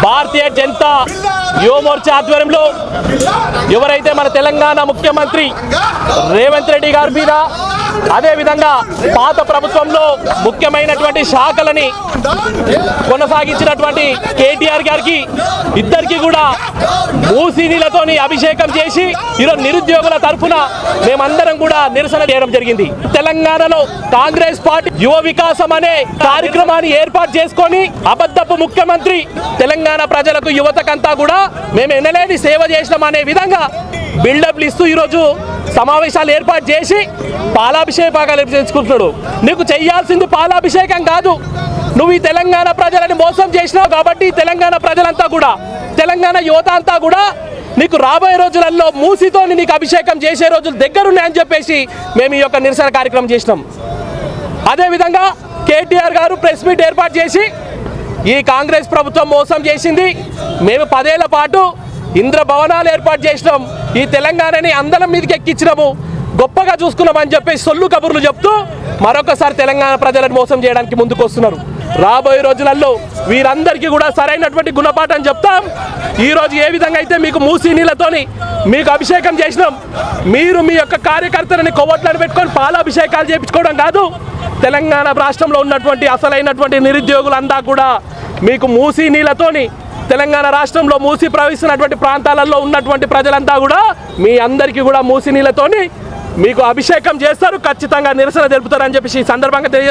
భారతీయ జనతా యువ మోర్చా ఆధ్వర్యంలో ఎవరైతే మన తెలంగాణ ముఖ్యమంత్రి రేవంత్ రెడ్డి గారి మీద అదేవిధంగా పాత ప్రభుత్వంలో ముఖ్యమైనటువంటి శాఖలని కొనసాగించినటువంటి కేటీఆర్ గారికి ఇద్దరికి కూడా మూసీ నీళ్లతోని అభిషేకం చేసి ఈరోజు నిరుద్యోగుల తరఫున మేమందరం కూడా నిరసన చేయడం జరిగింది. తెలంగాణలో కాంగ్రెస్ పార్టీ యువ వికాసం అనే కార్యక్రమాన్ని ఏర్పాటు చేసుకొని అబద్ధపు ముఖ్యమంత్రి తెలంగాణ ప్రజలకు యువతకంతా కూడా మేము ఎనలేని సేవ చేసినాం అనే విధంగా బిల్డప్లు ఇస్తూ ఈరోజు సమావేశాలు ఏర్పాటు చేసి పాలాభిషేకాలు చేసుకుంటున్నాడు. నీకు చేయాల్సింది పాలాభిషేకం కాదు, నువ్వు ఈ తెలంగాణ ప్రజలని మోసం చేసినావు కాబట్టి తెలంగాణ ప్రజలంతా కూడా తెలంగాణ యువత అంతా కూడా నీకు రాబోయే రోజులలో మూసితో నీకు అభిషేకం చేసే రోజులు దగ్గరున్నాయని చెప్పేసి మేము ఈ యొక్క నిరసన కార్యక్రమం చేసినాం. అదేవిధంగా కేటీఆర్ గారు ప్రెస్ మీట్ ఏర్పాటు చేసి ఈ కాంగ్రెస్ ప్రభుత్వం మోసం చేసింది, మేము 10 ఏళ్ల పాటు ఇంద్ర భవనాలు ఏర్పాటు చేసినాం, ఈ తెలంగాణని అందరం మీదకి ఎక్కించినాము, గొప్పగా చూసుకున్నామని చెప్పేసి సొల్లు కబుర్లు చెప్తూ మరొకసారి తెలంగాణ ప్రజలను మోసం చేయడానికి ముందుకు వస్తున్నారు. రాబోయే రోజులలో వీరందరికీ కూడా సరైనటువంటి గుణపాఠం చెప్తాం. ఈరోజు ఏ విధంగా అయితే మీకు మూసీ నీళ్ళతోని మీకు అభిషేకం చేసినాం, మీరు మీ యొక్క కార్యకర్తలని కొవ్వొట్లను పెట్టుకొని పాలాభిషేకాలు చేయించుకోవడం కాదు, తెలంగాణ రాష్ట్రంలో ఉన్నటువంటి అసలైనటువంటి నిరుద్యోగులంతా కూడా మీకు మూసీ నీళ్ళతోని తెలంగాణ రాష్ట్రంలో మూసీ ప్రవహిస్తున్నటువంటి ప్రాంతాలలో ఉన్నటువంటి ప్రజలంతా కూడా మీ అందరికీ కూడా మూసీ నీళ్ళతోని మీకు అభిషేకం చేస్తారు, ఖచ్చితంగా నిరసన తెలుపుతారని చెప్పేసి ఈ సందర్భంగా తెలియజేస్తారు.